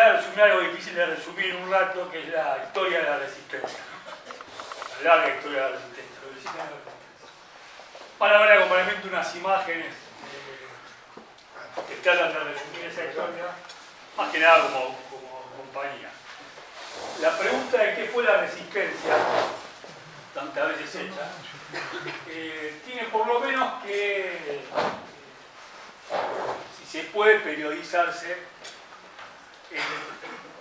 tratar de resumir algo difícil de resumir en un rato, que es la historia de la resistencia. La larga historia de la resistencia. Van a ver acompañamiento unas imágenes que tratan de resumir esa historia, más que nada como compañía. La pregunta de qué fue la resistencia, tantas veces hecha, tiene por lo menos que, si se puede, periodizarse en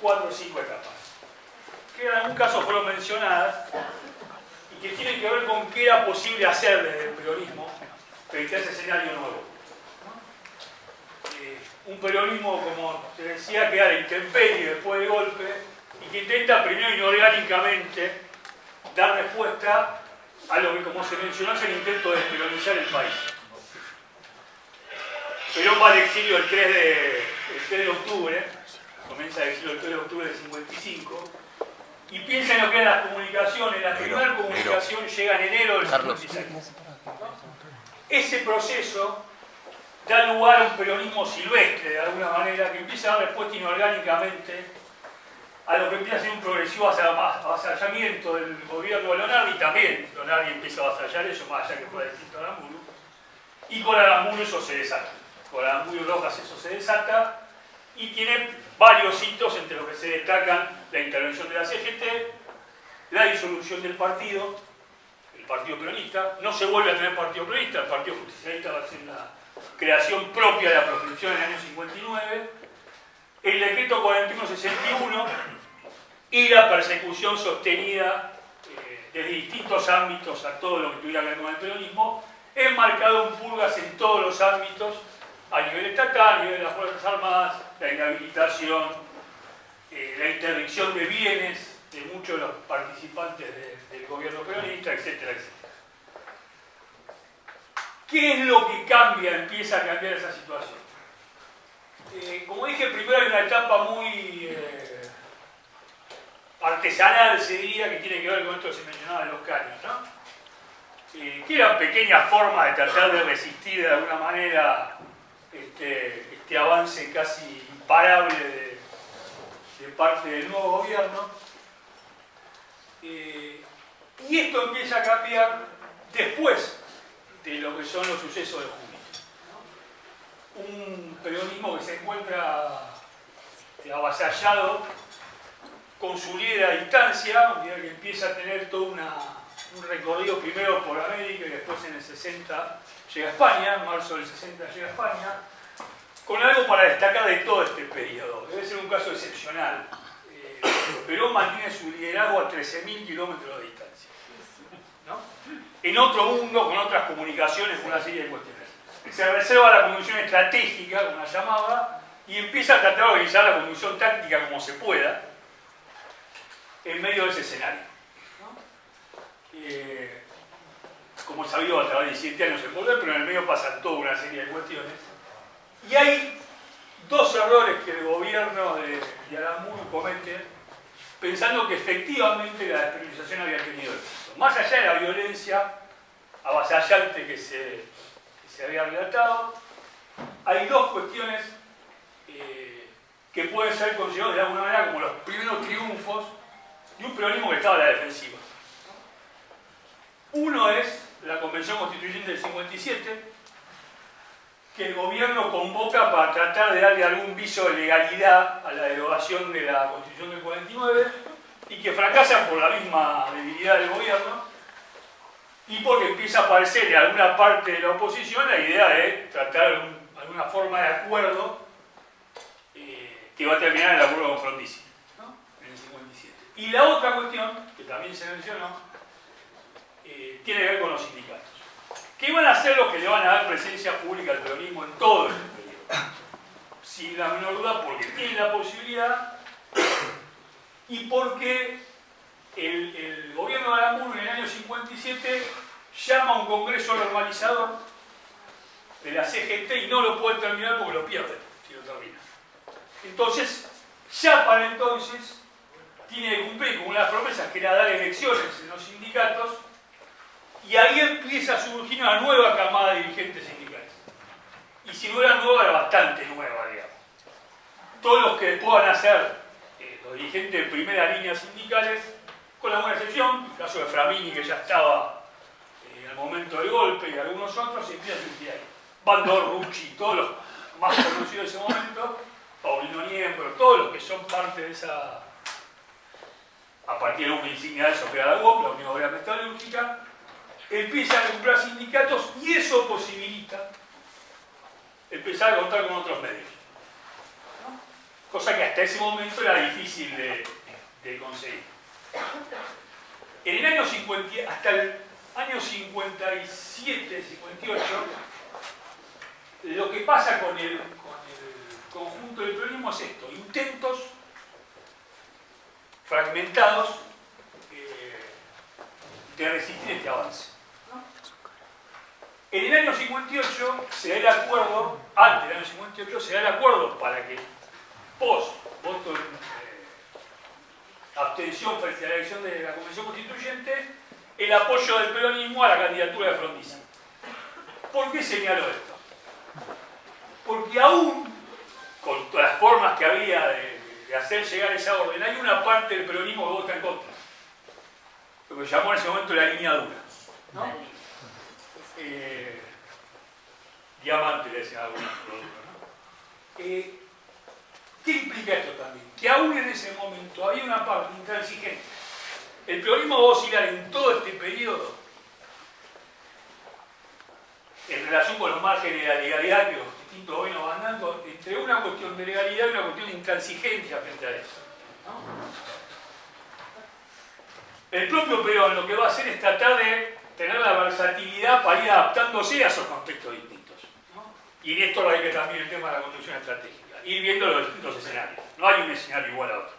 4 o 5 etapas, que en algún caso fueron mencionadas y que tienen que ver con qué era posible hacer desde el peronismo frente a ese escenario nuevo. Un peronismo, como te decía, que era la intemperie después del golpe y que intenta primero inorgánicamente dar respuesta a lo que, como se mencionó, es el intento de desperonizar el país. Perón va al exilio el 3 de octubre, comienza el exilio el 3 de octubre del 55, y piensa en lo que eran las comunicaciones. La primera comunicación llega en enero del 56. Ese proceso da lugar a un peronismo silvestre, de alguna manera, que empieza a dar respuesta inorgánicamente a lo que empieza a ser un progresivo avasallamiento del gobierno de Leonardi, y también Leonardi empieza a avasallar eso, más allá que fuera distinto a Aramburu, y con Aramburu eso se desata. Con Aramburu y Rojas eso se desata, y tiene varios hitos entre los que se destacan la intervención de la CGT, la disolución del partido, el Partido Peronista. No se vuelve a tener Partido Peronista, el Partido Justicialista va a ser una creación propia de la proscripción en el año 59, el decreto 4161 y la persecución sostenida desde distintos ámbitos a todo lo que tuviera que ver con el peronismo, enmarcado en purgas en todos los ámbitos, a nivel estatal, a nivel de las Fuerzas Armadas, la inhabilitación, la interdicción de bienes de muchos de los participantes del gobierno peronista, etcétera, etcétera. ¿Qué es lo que cambia, empieza a cambiar esa situación? Como dije, primero hay una etapa muy artesanal, se diría, que tiene que ver con esto que se mencionaba de los caños, ¿no? Que eran pequeñas formas de tratar de resistir de alguna manera este avance casi imparable de parte del nuevo gobierno. Y esto empieza a cambiar después de lo que son los sucesos de junio. Un peronismo que se encuentra avasallado con su líder a distancia, un líder que empieza a tener todo un recorrido primero por América y después en el 60 llega a España, en marzo del 60 llega a España, con algo para destacar de todo este periodo. Debe ser un caso excepcional. Perón mantiene su liderazgo a 13.000 kilómetros de distancia, ¿no? En otro mundo, con otras comunicaciones, con una serie de cuestiones. Se reserva la conducción estratégica, como la llamaba, y empieza a tratar de organizar la conducción táctica como se pueda, en medio de ese escenario, ¿no? Como es sabido, va a tardar 17 años en volver, pero en el medio pasan toda una serie de cuestiones. Y hay dos errores que el gobierno de Aramburu comete, pensando que efectivamente la despenalización había tenido éxito. Más allá de la violencia avasallante que se había relatado, hay dos cuestiones que pueden ser considerados de alguna manera como los primeros triunfos de un peronismo que estaba a la defensiva. Uno es la Convención Constituyente del 57, que el gobierno convoca para tratar de darle algún viso de legalidad a la derogación de la Constitución del 49 y que fracasa por la misma debilidad del gobierno y porque empieza a aparecer en alguna parte de la oposición la idea de tratar alguna forma de acuerdo que va a terminar en el acuerdo con Frondizi, ¿no? En el 57. Y la otra cuestión, que también se mencionó, tiene que ver con los sindicatos, que van a ser los que le van a dar presencia pública al peronismo en todo el periodo. Sin la menor duda, porque tienen la posibilidad y porque el gobierno de Aramburu en el año 57 llama a un congreso normalizador de la CGT y no lo puede terminar porque lo pierde si lo termina. Entonces, ya para entonces, tiene que cumplir con unas promesas que era dar elecciones en los sindicatos y ahí empieza a surgir una nueva camada de dirigentes sindicales. Y si no era nueva, era bastante nueva, digamos. todos los que puedan hacer los dirigentes de primera línea sindicales, con alguna excepción, el caso de Framini, que ya estaba al momento del golpe, y algunos otros, se empieza a sentir ahí. Bandor, Rucci, todos los más conocidos de ese momento, Paulino Niembro, todos los que son parte de esa, a partir de una insignia de eso que era la UOC, la Unión Obrera Metalúrgica, empiezan a comprar sindicatos y eso posibilita empezar a contar con otros medios. ¿No? Cosa que hasta ese momento era difícil de conseguir. En el año 50, hasta el año 57, 58, lo que pasa con el conjunto del peronismo es esto: intentos fragmentados de resistir este avance. ¿No? En el año 58 se da el acuerdo, antes del año 58 se da el acuerdo para que post voto abstención frente a la elección de la Convención Constituyente, el apoyo del peronismo a la candidatura de Frondizi. ¿Por qué señaló esto? Porque aún con todas las formas que había de hacer llegar esa orden, hay una parte del peronismo que vota en contra. Lo que llamó en ese momento la línea dura. ¿No? Diamante le decían algunos, ¿no? ¿Qué implica esto también? Que aún en ese momento había una parte intransigente. El peronismo va a oscilar en todo este periodo en relación con los márgenes de la legalidad que los distintos gobiernos van dando, entre una cuestión de legalidad y una cuestión de intransigencia frente a eso. ¿No? El propio Perón lo que va a hacer es tratar de tener la versatilidad para ir adaptándose a esos contextos distintos. ¿No? Y en esto radica también el tema de la construcción estratégica. Ir viendo los distintos escenarios. No hay un escenario igual a otro.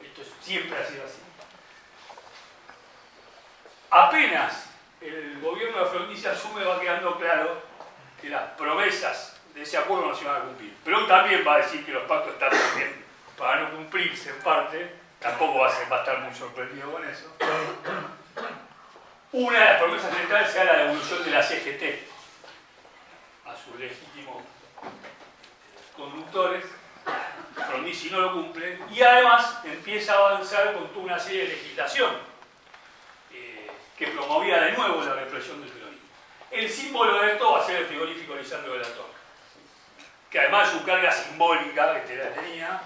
Esto siempre ha sido así. Apenas el gobierno de Frondizi asume, va quedando claro que las promesas de ese acuerdo no se van a cumplir. Pero también va a decir que los pactos están bien para no cumplirse en parte. Tampoco va a estar muy sorprendido con eso. Una de las promesas centrales será la devolución de la CGT a sus legítimos conductores. Frondizi no lo cumple y además empieza a avanzar con toda una serie de legislación que promovía de nuevo la represión del peronismo. El símbolo de esto va a ser el frigorífico Lisandro de la Torre, que además de su carga simbólica que tenía,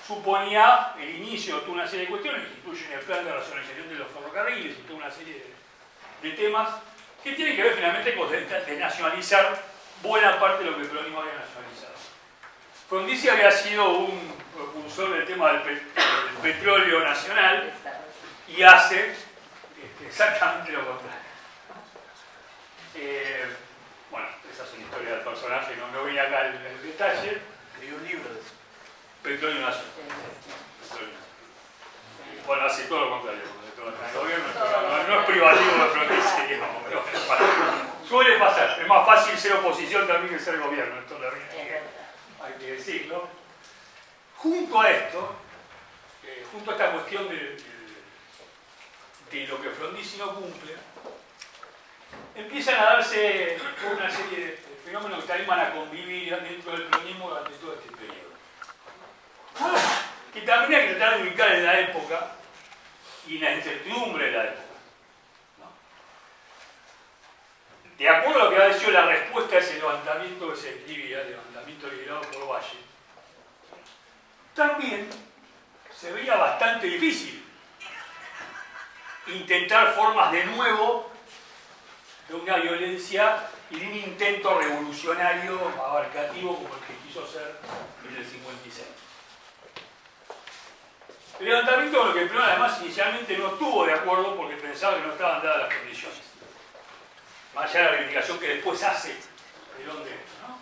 suponía el inicio de toda una serie de cuestiones que incluyen el plan de racionalización de los ferrocarriles y toda una serie de temas que tienen que ver finalmente con de nacionalizar buena parte de lo que el peronismo había nacionalizado. Frondizi había sido un propulsor del tema del petróleo nacional y hace exactamente lo contrario. Bueno, esa es una historia del personaje, no viene acá el detalle. Escribió un libro de eso. Petróleo nacional. Bueno, hace todo lo contrario. El gobierno no es privativo de Frondizi, digamos, pero suele pasar. Es más fácil ser oposición también que ser gobierno. Esto hay que decirlo. Junto a esto, junto a esta cuestión de lo que Frondizi no cumple, empiezan a darse una serie de fenómenos que también van a convivir dentro del peronismo durante todo este periodo. Que también hay que tratar de ubicar en la época y en la incertidumbre de la época. ¿No? De acuerdo a lo que ha sido la respuesta a ese levantamiento que se escribía, el levantamiento liderado por Valle, también se veía bastante difícil intentar formas de nuevo de una violencia y de un intento revolucionario abarcativo como el que quiso hacer en el 56. El levantamiento con lo que el Perón además inicialmente no estuvo de acuerdo porque pensaba que no estaban dadas las condiciones. Más allá de la reivindicación que después hace Perón de esto, ¿no?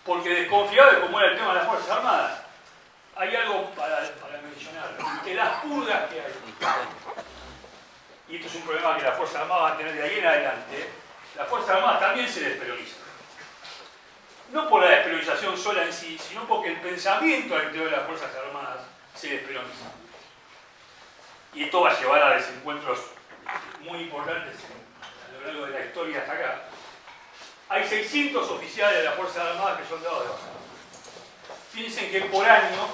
Porque desconfiaba de cómo era el tema de las Fuerzas Armadas. Hay algo para mencionar. De las purgas que hay, y esto es un problema que las Fuerzas Armadas van a tener de ahí en adelante, las Fuerzas Armadas también se desperonizan. No por la desperonización sola en sí, sino porque el pensamiento al interior de las Fuerzas Armadas se desperoniza. Y esto va a llevar a desencuentros muy importantes a lo largo de la historia hasta acá. Hay 600 oficiales de las Fuerzas Armadas que son dados de baja. Piensen que por año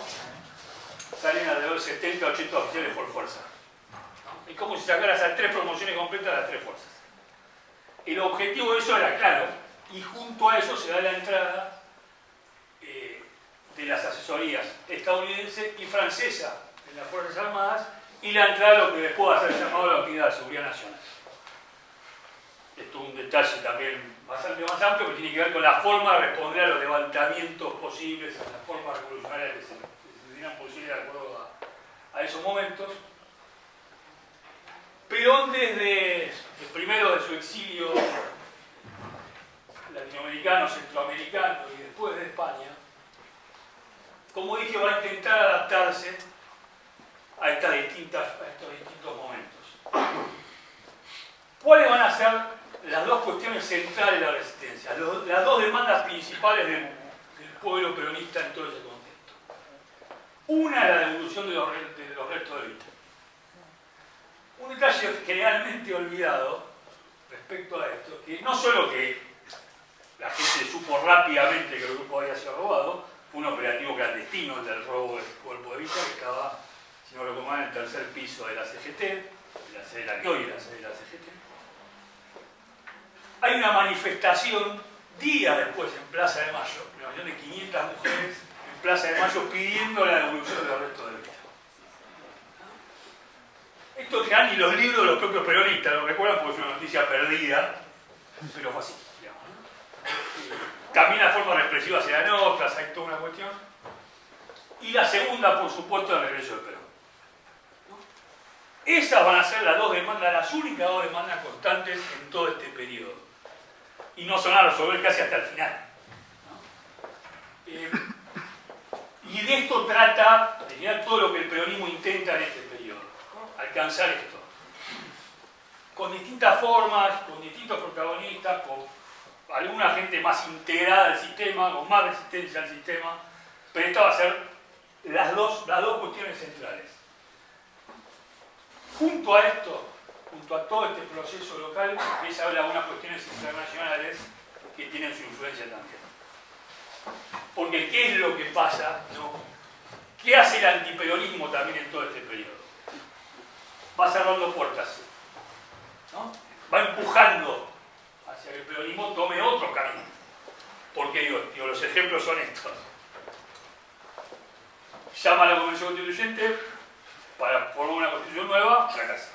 salen alrededor de 70 o 80 oficiales por fuerza. Es como si sacaras a 3 promociones completas de las 3 fuerzas. El objetivo de eso era claro, y junto a eso se da la entrada de las asesorías estadounidense y francesa en las Fuerzas Armadas, y la entrada de lo que después va a ser llamado la Unidad de Seguridad Nacional. Esto es un detalle también bastante más amplio que tiene que ver con la forma de responder a los levantamientos posibles, a las formas revolucionarias que se tenían posibles de acuerdo a esos momentos. Perón, desde el primero de su exilio latinoamericano, centroamericano y después de España, como dije, va a intentar adaptarse a estos distintos momentos. ¿Cuáles van a ser las dos cuestiones centrales de la resistencia? Las dos demandas principales del pueblo peronista en todo ese contexto. Una es la devolución de los restos de vida. Un detalle generalmente olvidado respecto a esto, que no solo que la gente supo rápidamente que el grupo había sido robado, fue un operativo clandestino el del robo del cuerpo de Villa, que estaba, si no recuerdo mal, en el tercer piso de la CGT, de la sede de la que hoy era la sede de la CGT. Hay una manifestación días después en Plaza de Mayo, una manifestación de 500 mujeres en Plaza de Mayo pidiendo la devolución de los restos de Villa. Esto ya ni los libros de los propios peronistas lo recuerdan porque es una noticia perdida, pero fue así, digamos, ¿no? También las formas represivas eran otras, hay toda una cuestión. Y la segunda, por supuesto, el regreso de Perón. Esas van a ser las dos demandas, las únicas dos demandas constantes en todo este periodo. Y no se van a resolver casi hasta el final. Y de esto trata, de mirar todo lo que el peronismo intenta en este periodo, ¿no? Alcanzar esto. Con distintas formas, con distintos protagonistas, con alguna gente más integrada al sistema, con más resistencia al sistema, pero esta va a ser las dos cuestiones centrales. Junto a esto, junto a todo este proceso local, empieza a haber algunas cuestiones internacionales que tienen su influencia también. Porque ¿qué es lo que pasa, ¿no? ¿Qué hace el antiperonismo también en todo este periodo? Va cerrando puertas, ¿no? Va empujando hacia que el peronismo tome otro camino. Porque digo, los ejemplos son estos. Llama a la Convención Constituyente para formar una constitución nueva, fracasa.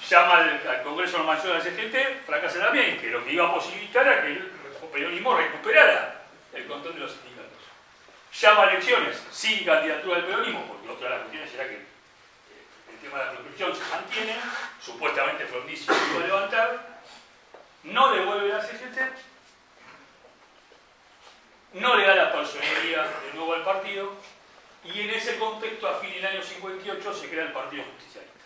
Llama al Congreso Normal de la CGT, fracasa también, que lo que iba a posibilitar era que el peronismo recuperara el control de los sindicatos. Llama a elecciones sin candidatura del peronismo, porque otra de las cuestiones era que el tema de la proscripción se mantiene, supuestamente Frondizi se iba a levantar, no devuelve la CGT, no le da la personería de nuevo al partido, y en ese contexto, a fin del año 58, se crea el Partido Justicialista,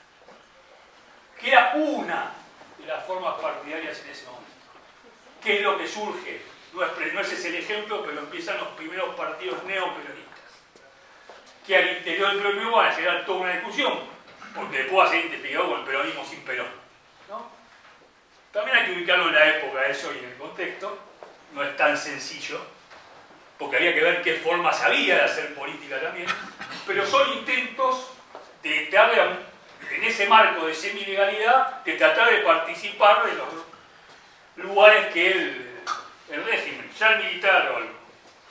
que era una de las formas partidarias en ese momento. ¿Qué es lo que surge? No es ese el ejemplo, pero empiezan los primeros partidos neoperonistas, que al interior del peronismo van a generar toda una discusión, porque después va a ser identificado con el peronismo sin Perón, ¿no? También hay que ubicarlo en la época de eso y en el contexto, no es tan sencillo, porque había que ver qué formas había de hacer política también, pero son intentos de darle, en ese marco de semi-legalidad, de tratar de participar de los lugares que el régimen, ya el militar o el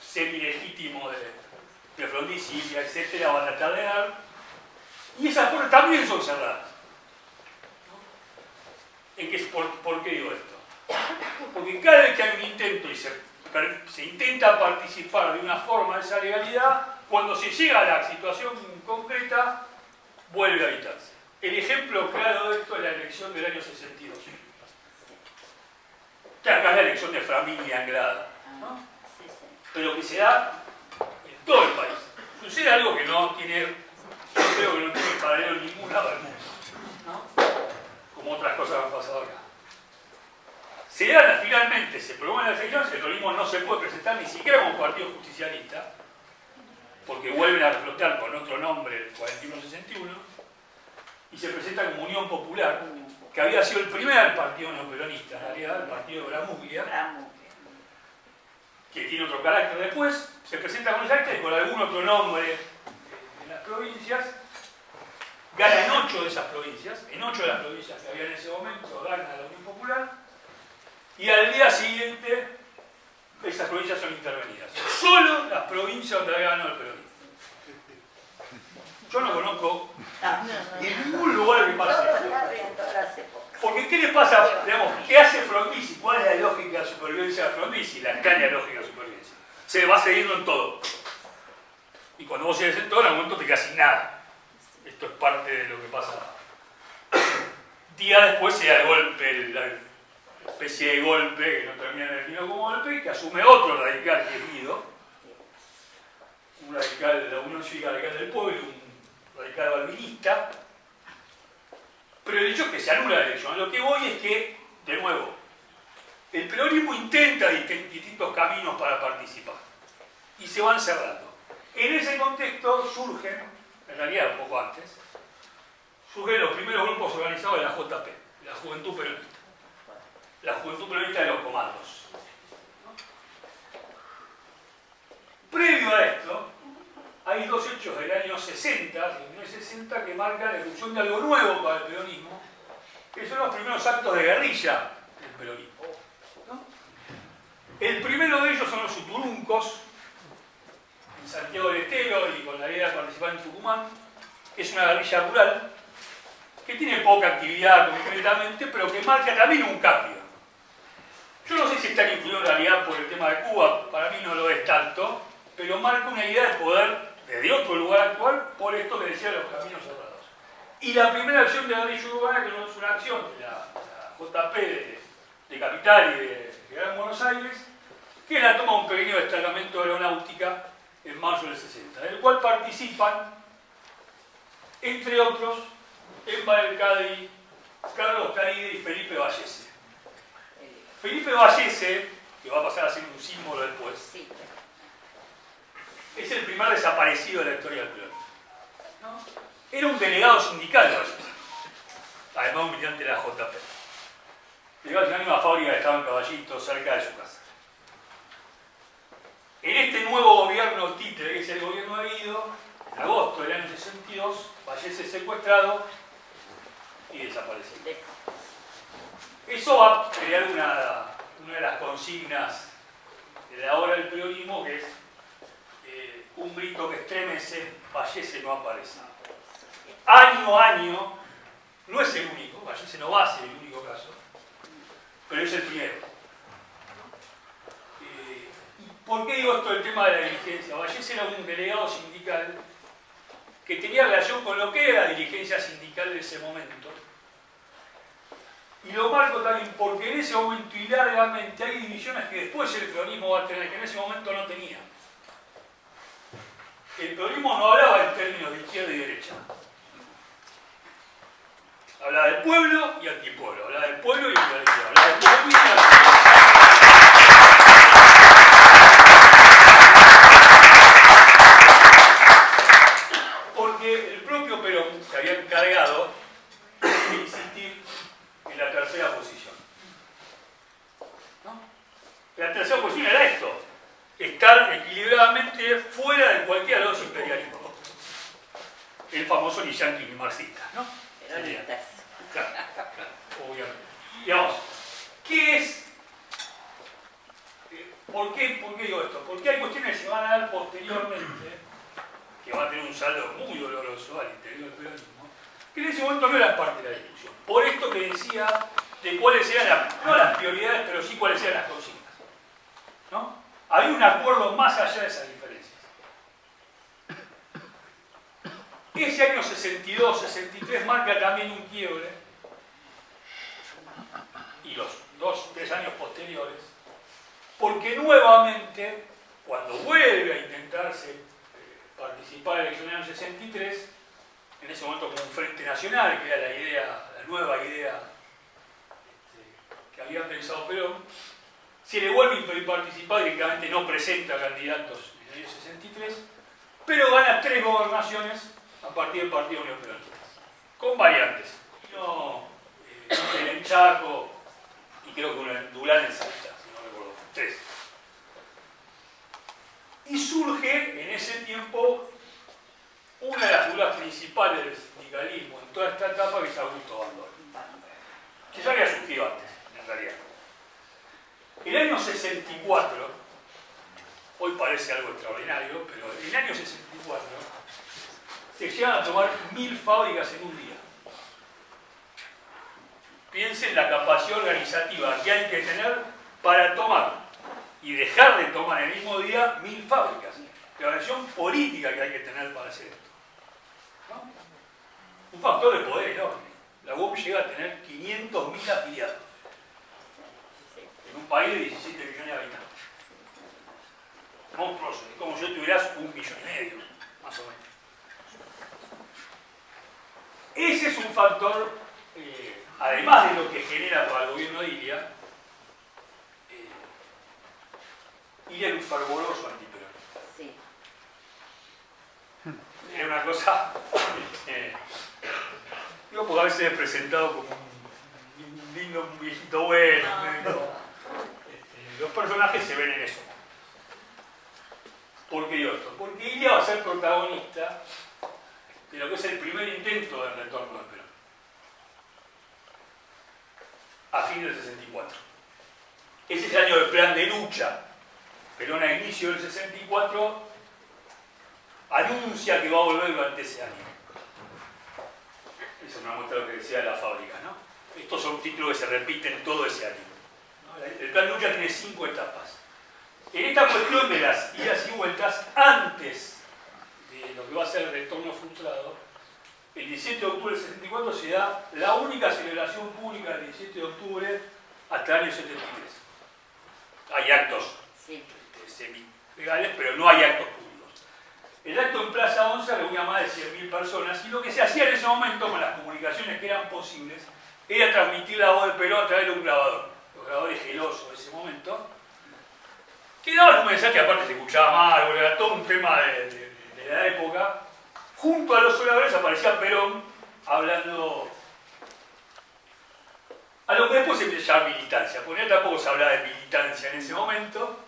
semi-legítimo de Frondizi, etcétera, van a tratar de dar, y esas puertas también son cerradas. ¿Por qué digo esto? Porque cada vez que hay un intento y se intenta participar de una forma de esa legalidad, cuando se llega a la situación concreta, vuelve a evitarse. El ejemplo claro de esto es la elección del año 62. Que acá es la elección de Framini y Anglada, ¿no? Pero que se da en todo el país. Sucede algo que no tiene, yo creo que no tiene paralelo en ningún lado del mundo, ¿no? Como otras cosas han pasado acá. Se dan finalmente, se promueven las elecciones, el peronismo no se puede presentar ni siquiera como partido justicialista, porque vuelven a reflotar con otro nombre el 41-61, y se presenta como Unión Popular, que había sido el primer partido neoperonista, en realidad, el partido de Bramuglia, que tiene otro carácter después, se presenta a Buenos Aires con algún otro nombre en las provincias, gana en 8 de esas provincias, en 8 de las provincias que había en ese momento, gana la Unión Popular, y al día siguiente esas provincias son intervenidas. Solo las provincias donde había ganado el peronismo. Yo no conozco en ningún lugar que pase esto. Porque ¿qué le pasa? Digamos, ¿qué hace Frondizi? ¿Cuál es la lógica de supervivencia de Frondizi? La extraña lógica de supervivencia. Se va siguiendo en todo. Y cuando vos sigues en todo, en algún momento te quedas sin nada. Esto es parte de lo que pasa. Día después se da el golpe, la especie de golpe, que no termina en el definido como golpe, que asume otro radical que es Guido. Un radical de la Unión Cívica Radical del Pueblo, un radical balvinista. Pero el hecho es que se anula la elección. Lo que voy es que, de nuevo, el peronismo intenta distintos caminos para participar y se van cerrando. En ese contexto surgen, en realidad un poco antes, surgen los primeros grupos organizados de la JP, la Juventud Peronista. La Juventud Peronista de los Comandos. Previo a esto, hay dos hechos del año 60, que marcan la irrupción de algo nuevo para el peronismo, que son los primeros actos de guerrilla del peronismo. ¿No? El primero de ellos son los Uturuncos, en Santiago del Estero y con la idea de participar en Tucumán, que es una guerrilla rural, que tiene poca actividad concretamente, pero que marca también un cambio. Yo no sé si están influidos en realidad por el tema de Cuba, para mí no lo es tanto, pero marca una idea de poder desde otro lugar actual por esto que decía los caminos cerrados. Y la primera acción de guerrilla urbana, que no es una acción de la JP de Capital y de Gran Buenos Aires, que la toma un pequeño destacamento de aeronáutica en mayo del 60, del cual participan, entre otros, Emma del Cádiz, Carlos Caride y Felipe Vallese. Felipe Vallese, que va a pasar a ser un símbolo después, es el primer desaparecido de la historia del peronismo. ¿No? Era un delegado sindical de Vallese, además un militante de la JP. Delegado sindical de una fábrica que estaba en Caballito, cerca de su casa. En este nuevo gobierno títere, que es el gobierno de Guido, en agosto del año 62, Vallese es secuestrado y desaparecido. Eso va a crear una de las consignas de la hora del peronismo, que es un grito que estremece: Vallese no aparece. Año a año, no es el único, Vallese no va a ser el único caso, pero es el primero. ¿Y por qué digo esto del tema de la dirigencia? Vallese era un delegado sindical que tenía relación con lo que era la dirigencia sindical de ese momento. Y lo marco también porque en ese momento y largamente hay divisiones que después el peronismo va a tener, que en ese momento no tenía. El peronismo no hablaba en términos de izquierda y derecha. Hablaba del pueblo y antipueblo. Hablaba del pueblo y antiderecha. Hablaba del pueblo y antiderecha. Porque el propio Perón se había encargado de insistir en la tercera posición. ¿No? La tercera posición era esto: estar equilibradamente fuera de cualquiera de los imperialismos. El famoso ni yanqui ni marxista, ¿no? Claro, obviamente. Digamos, ¿qué es? ¿Por qué digo esto? Porque hay cuestiones que se van a dar posteriormente, que van a tener un saldo muy doloroso al interior del peronismo, que en ese momento no eran parte de la discusión. Por esto que decía de cuáles eran no las prioridades, pero sí cuáles eran las consignas. ¿No? Había un acuerdo más allá de esas diferencias. Ese año 62-63 marca también un quiebre, y los 2-3 años posteriores, porque nuevamente, cuando vuelve a intentarse participar en la elección del año 63, en ese momento como un frente nacional, que era la idea, la nueva idea que había pensado Perón, se le vuelve a impedir participar, directamente no presenta candidatos en el año 63, pero gana 3 gobernaciones a partir del Partido Unión Peronista, con variantes. No, en el Chaco, y creo que una en Dulán en Salta, si no recuerdo, 3. Y surge en ese tiempo una de las figuras principales del sindicalismo en toda esta etapa, que es Augusto Bandol, que ya había surgido antes, en realidad. El año 64, hoy parece algo extraordinario, pero en el año 64 se llegan a tomar 1000 fábricas en un día. Piensen la capacidad organizativa que hay que tener para tomar y dejar de tomar en el mismo día 1000 fábricas. La organización política que hay que tener para hacer esto, ¿no? Un factor de poder enorme. La UOM llega a tener 500.000 afiliados en un país de 17 millones de habitantes. Monstruoso, es como si yo tuvieras 1,5 millones, más o menos. Ese es un factor, además de lo que genera para el gobierno de Ilia, Ilia era un fervoroso antiperonista. Sí. Era una cosa, digo, porque a veces es presentado como un lindo, un viejito bueno. Los personajes se ven en eso. ¿Por qué digo esto? Porque Ilia va a ser protagonista de lo que es el primer intento del retorno del Perón, a fin del 64. Ese es el año del plan de lucha. Perón, a inicio del 64, anuncia que va a volver durante ese año. Eso me muestra lo que decía de la fábrica, ¿no? Estos son títulos que se repiten todo ese año, ¿no? El plan de lucha tiene 5 etapas. En esta cuestión de las idas y vueltas, antes de lo que va a ser el retorno frustrado, el 17 de octubre del 64 se da la única celebración pública del 17 de octubre hasta el año 73. Hay actos semi-legales, pero no hay actos públicos. El acto en Plaza 11 reunía más de 100.000 personas y lo que se hacía en ese momento, con las comunicaciones que eran posibles, era transmitir la voz de Perón a través de un grabador. Los grabadores gelosos de ese momento, que daban un mensaje que aparte se escuchaba mal, era todo un tema de la época. Junto a los oradores aparecía Perón hablando a lo que después se empezó a llamar militancia, porque tampoco se hablaba de militancia en ese momento.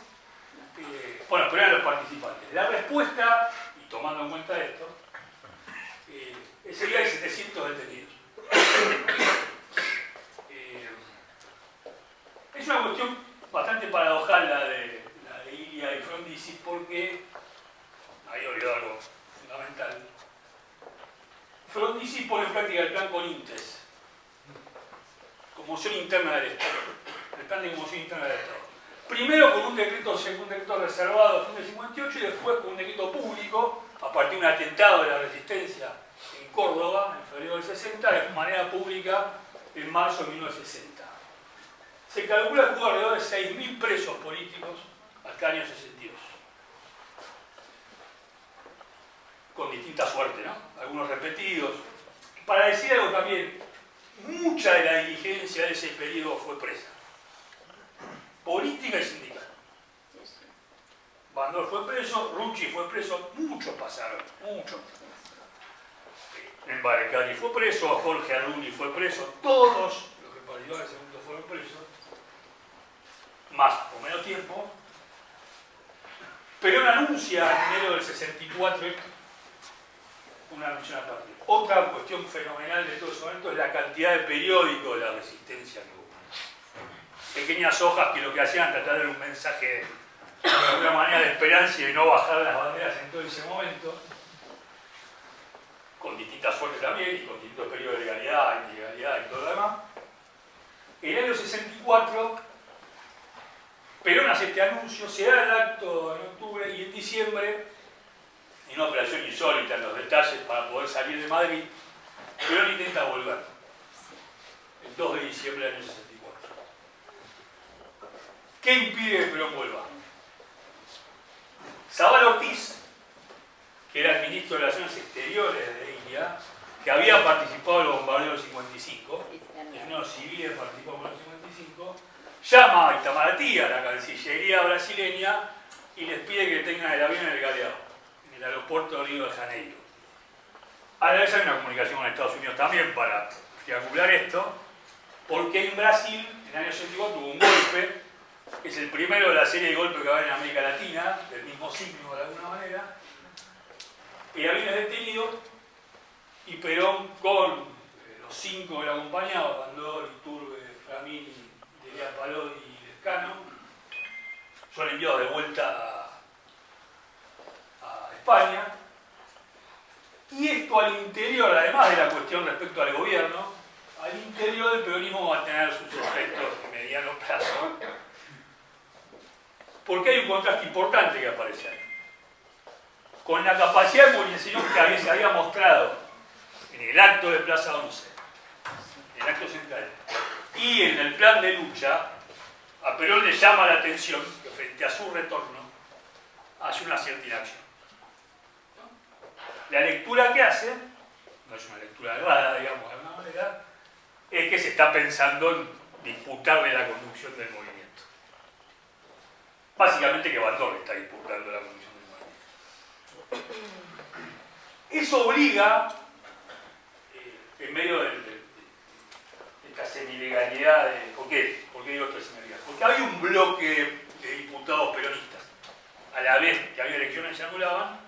Bueno, pero eran los participantes. La respuesta, y tomando en cuenta esto, ese día hay 700 detenidos. Es una cuestión bastante paradojal la de Ilia y Frondizi, porque ahí olvidó algo fundamental. Frondizi pone en práctica el plan Conintes, conmoción interna del Estado, el plan de conmoción interna del Estado. Primero con un decreto reservado a fin del 58 y después con un decreto público a partir de un atentado de la resistencia en Córdoba en febrero del 60, de manera pública en marzo de 1960. Se calcula que hubo alrededor de 6.000 presos políticos hasta el año 62. Con distinta suerte, ¿no? Algunos repetidos. Para decir algo también, mucha de la dirigencia de ese periodo fue presa. Política y sindical. Bandol fue preso, Rucci fue preso, muchos pasaron, muchos. Embarcari fue preso, Jorge Arruni fue preso, todos los que participaron en ese momento fueron presos, más o menos tiempo. Perón anuncia en enero del 64 una anuncio aparte. Otra cuestión fenomenal de todo ese momento es la cantidad de periódicos de la resistencia que hubo. Pequeñas hojas que lo que hacían era tratar de dar un mensaje de alguna manera de esperanza y de no bajar las banderas en todo ese momento, con distintas suertes también y con distintos periodos de legalidad, ilegalidad y todo lo demás. En el año 64, Perón hace este anuncio, se da el acto en octubre y en diciembre, en una operación insólita en los detalles para poder salir de Madrid, Perón intenta volver. El 2 de diciembre del año 64. ¿Qué impide que Perón vuelva? Zabal Ortiz, que era el ministro de Relaciones Exteriores de Ilia, que había participado en los bombardeos del 55, en unos civiles participó en los 55, llama a Itamaraty, a la Cancillería brasileña, y les pide que tengan el avión en el Galeão, en el aeropuerto de Río de Janeiro. A la vez hay una comunicación con Estados Unidos también para triangular esto, porque en Brasil, en el año 64, hubo un golpe es el primero de la serie de golpes que va a haber en América Latina, del mismo signo de alguna manera. Perón es detenido y Perón con los 5 que lo acompañaban, Bandol, Iturbe, Framini, Delia Palodi y Lescano, son enviados de vuelta a España. Y esto al interior, además de la cuestión respecto al gobierno, al interior del peronismo va a tener sus efectos de mediano plazo, porque hay un contraste importante que aparece ahí. Con la capacidad de movilización que se había mostrado en el acto de Plaza 11, en el acto central, y en el plan de lucha, a Perón le llama la atención que frente a su retorno hace una cierta inacción. La lectura que hace, no es una lectura errada, digamos, de alguna manera, es que se está pensando en disputarle la conducción del movimiento. Básicamente que Bandol está disputando la conducción del movimiento. Eso obliga, en medio de esta semilegalidad, ¿por qué digo esta semilegalidad? Porque había un bloque de diputados peronistas. A la vez que había elecciones que se anulaban,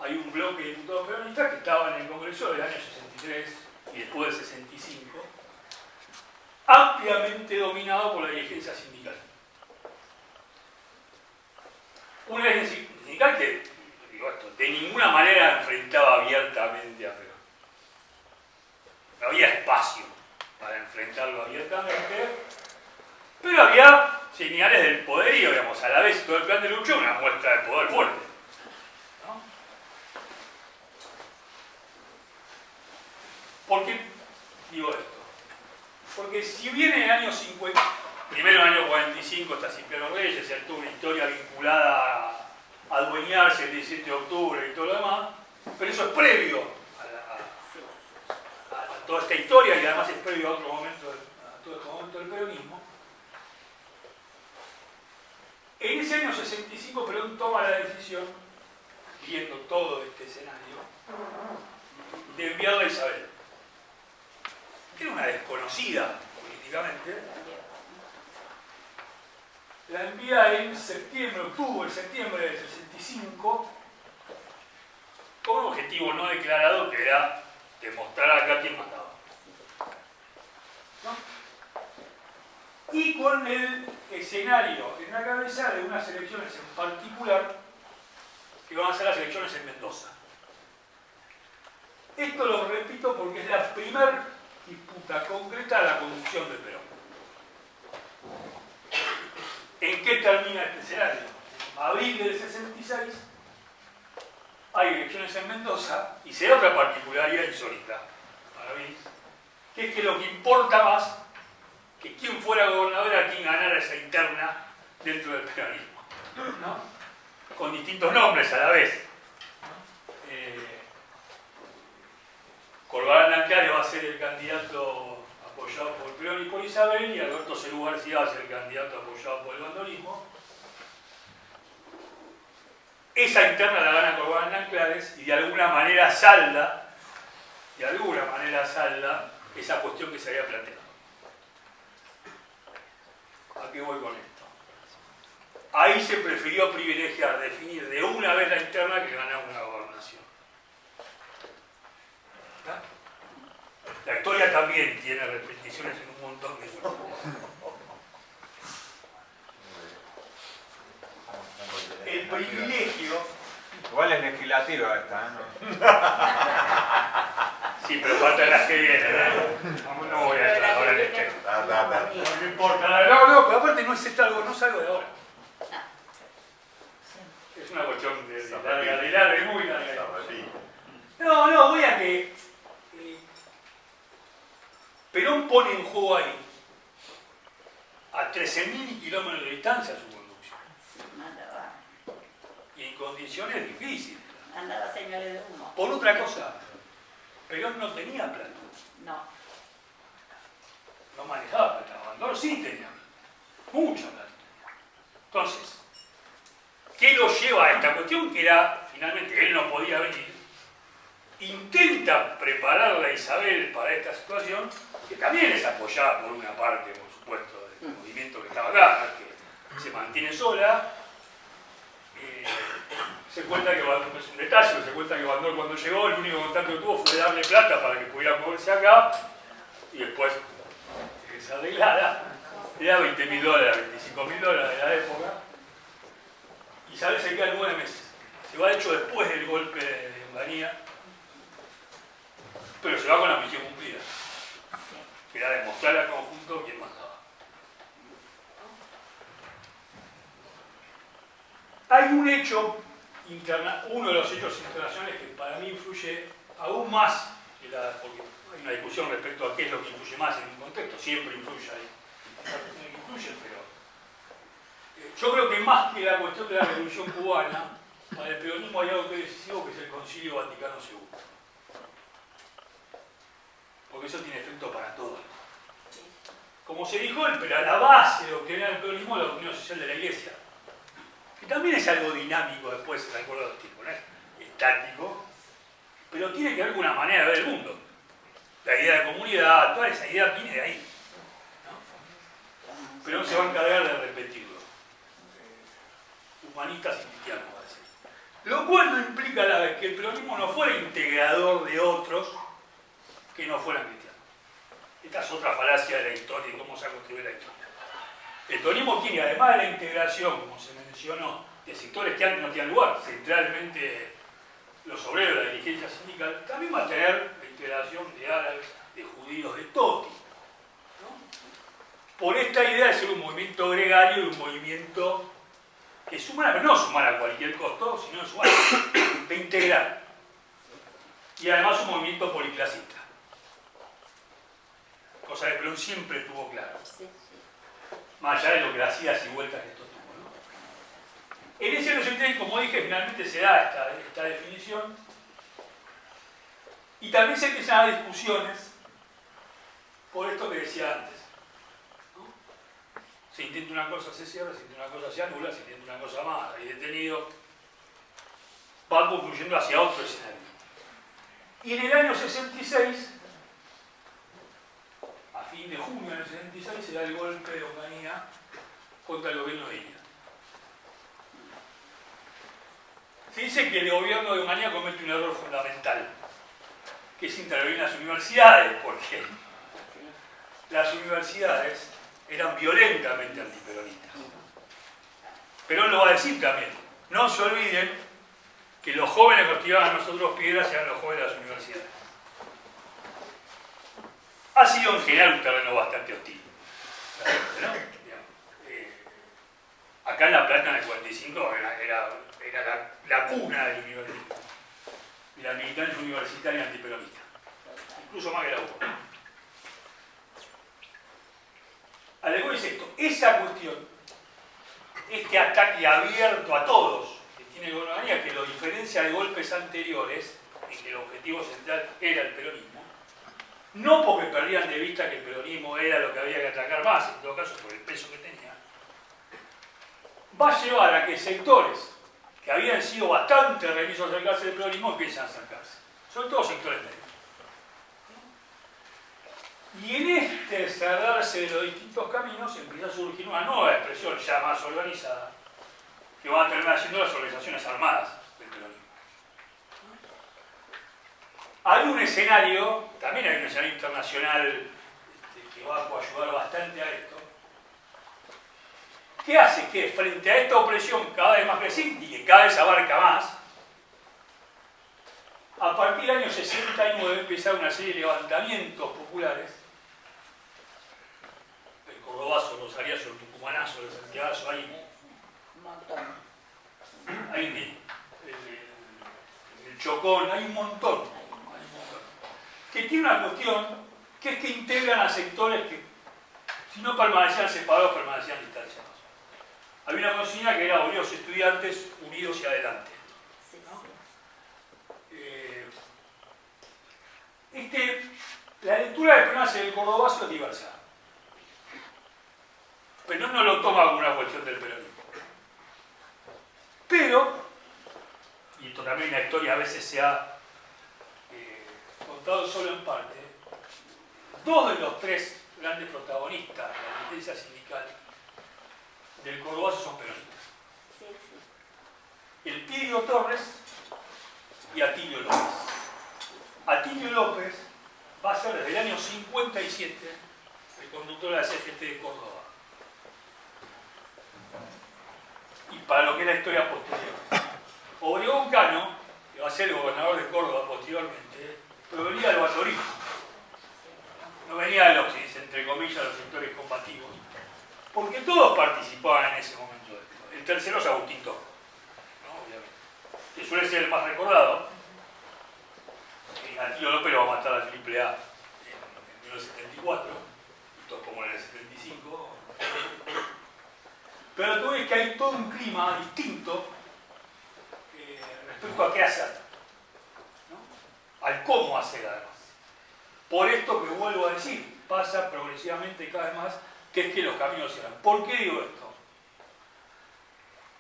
hay un bloque de diputados peronistas que estaban en el Congreso del año 63 y después del 65, ampliamente dominado por la dirigencia sindical. Una dirigencia sindical que, digo esto, de ninguna manera enfrentaba abiertamente a Perón. No había espacio para enfrentarlo abiertamente, pero había señales del poderío, digamos, a la vez todo el plan de lucha una muestra de poder fuerte. ¿No? ¿Por qué digo esto? Porque si bien en el año 50, primero en el año 45 está Cipriano Reyes, él tuvo una historia vinculada a adueñarse el 17 de octubre y todo lo demás, pero eso es previo a toda esta historia y además es previo a otro momento, a todo este momento del peronismo. En ese año 65 Perón toma la decisión, viendo todo este escenario, de enviarla a Isabel. Era una desconocida políticamente. La envía en septiembre del 65, con un objetivo no declarado que era demostrar acá quién mandaba. ¿No? Y con el escenario en la cabeza de unas elecciones en particular, que van a ser las elecciones en Mendoza. Esto lo repito porque es la primera disputa concreta de la conducción de Perón. ¿En qué termina este escenario? En abril del 66 hay elecciones en Mendoza y se da otra particularidad insólita para mí, que es que lo que importa más que quién fuera gobernador era quien ganara esa interna dentro del peronismo, ¿no? Con distintos nombres a la vez. Corbalán Anclares va a ser el candidato apoyado por Perón y por Isabel, y Alberto Cerú García va a ser el candidato apoyado por el bandolismo. Esa interna la gana Corbalán Anclares y de alguna manera salda esa cuestión que se había planteado. ¿A qué voy con esto? Ahí se prefirió privilegiar, definir de una vez la interna que ganar una gobernación. ¿Está? La historia también tiene repeticiones en un montón de cosas. El privilegio... Igual es legislativa esta, ¿no? Sí, pero faltan las que vienen, No voy a entrar ahora en este. No importa. No, pero aparte no es algo, no es algo de ahora. Es una cuestión de larga y muy larga. No, voy a que Perón pone en juego ahí a 13.000 kilómetros de distancia su conducción. Y en condiciones difíciles. Andaba señales de humo. Por otra cosa, Perón no tenía plata. No. No manejaba plata. Bandol sí tenía mucha plata. Entonces, ¿qué lo lleva a esta cuestión? Que era, finalmente, él no podía venir. Intenta prepararla a Isabel para esta situación, que también es apoyada por una parte, por supuesto, del movimiento que estaba acá, que se mantiene sola. Se cuenta que es un detalle, se cuenta que Bandol cuando llegó el único contacto que tuvo fue darle plata para que pudiera moverse acá y después que se arreglara. Era $20.000, $25.000 de la época. Isabel se queda 9 meses. Se va de hecho después del golpe de Onganía, pero se va con la misión cumplida, que era demostrar al conjunto quién mandaba. Hay un hecho, uno de los hechos internacionales que para mí influye aún más, porque hay una discusión respecto a qué es lo que influye más en un contexto, siempre influye ahí, pero yo creo que más que la cuestión de la revolución cubana, para el peronismo hay algo que es decisivo, que es el Concilio Vaticano II. Porque eso tiene efecto para todos. Como se dijo, la base de lo que era el peronismo es la doctrina social de la Iglesia. Que también es algo dinámico después, de acuerdo a los tiempos, ¿no? Es estático, pero tiene que ver con una manera de ver el mundo. La idea de comunidad, toda esa idea viene de ahí, ¿no? Pero no se va a encargar de repetirlo. Humanistas y cristianos, va a decir. Lo cual no implica a la vez que el peronismo no fuera integrador de otros que no fueran cristianos. Esta es otra falacia de la historia y cómo se ha construido la historia. El peronismo tiene, además de la integración, como se mencionó, de sectores que antes no tenían lugar, centralmente los obreros de la dirigencia sindical, también va a tener la integración de árabes, de judíos, de todo tipo, ¿no? Por esta idea de ser un movimiento gregario y un movimiento que sumara, pero no sumar a cualquier costo, sino sumar, de integrar. Y además un movimiento policlasista. Cosa que Perón siempre tuvo claro. Más allá de lo que las idas y vueltas que esto tuvo, ¿no? En ese año, como dije, finalmente se da esta definición. Y también se empiezan a dar discusiones por esto que decía antes. Se intenta una cosa, se cierra, se intenta una cosa, se anula, se intenta una cosa más, hay detenido. Va concluyendo hacia otro escenario. Y en el año 66, a fin de junio del 66, se da el golpe de Onganía contra el gobierno de Illa. Se dice que el gobierno de Onganía comete un error fundamental, que es intervenir en las universidades, porque las universidades eran violentamente antiperonistas. Perón lo va a decir también. No se olviden que los jóvenes que nos tiraban a nosotros piedras eran los jóvenes de las universidades. Ha sido en general un terreno bastante hostil. ¿No? Acá en La Plata, en el 45, era la cuna del universitario, de la militancia universitaria antiperonista. Incluso más que la UCO. Alegó es esto, esa cuestión, este ataque abierto a todos que tiene Onganía, que lo diferencia de golpes anteriores, en que el objetivo central era el peronismo, no porque perdían de vista que el peronismo era lo que había que atacar más, en todo caso por el peso que tenía, va a llevar a que sectores que habían sido bastante remisos a acercarse del peronismo empiezan a acercarse, sobre todo sectores medios. Y en este cerrarse de los distintos caminos empieza a surgir una nueva expresión ya más organizada, que van a terminar siendo las organizaciones armadas del peronismo. Hay un escenario, también hay un escenario internacional que va a ayudar bastante a esto, que hace que frente a esta opresión cada vez más creciente y que cada vez abarca más, a partir del año 69 debe empezar una serie de levantamientos populares, el cordobazo, el rosariazo, el tucumanazo, el santiagazo, hay Un montón. el chocón, hay un montón, que tiene una cuestión que es que integran a sectores que si no permanecían separados, permanecían distanciados. Había una consigna que era obreros estudiantes unidos y adelante. La lectura de Perón hacia el cordobazo es diversa. Perón no lo toma como una cuestión del peronismo. Pero, y esto también en la historia a veces se ha contado solo en parte, dos de los tres grandes protagonistas de la dirigencia sindical del Cordobazo son peronistas. Sí, sí. El Pidio Torres y Atilio López. Atilio López va a ser desde el año 57 el conductor de la CGT de Córdoba. Y para lo que es la historia posterior. Obregón Cano, que va a ser el gobernador de Córdoba posteriormente, provenía del batorismo. No venía de los, entre comillas, los sectores combativos. Porque todos participaban en ese momento de esto. El tercero es Agustín Torres, ¿no? Obviamente. Que suele ser el más recordado. Atilio López lo va a matar al AAA en 1974, como en el 75. Pero tú ves que hay todo un clima distinto respecto a qué hacer, ¿no? Al cómo hacer además. Por esto que vuelvo a decir, pasa progresivamente cada vez más, que es que los caminos se dan. ¿Por qué digo esto?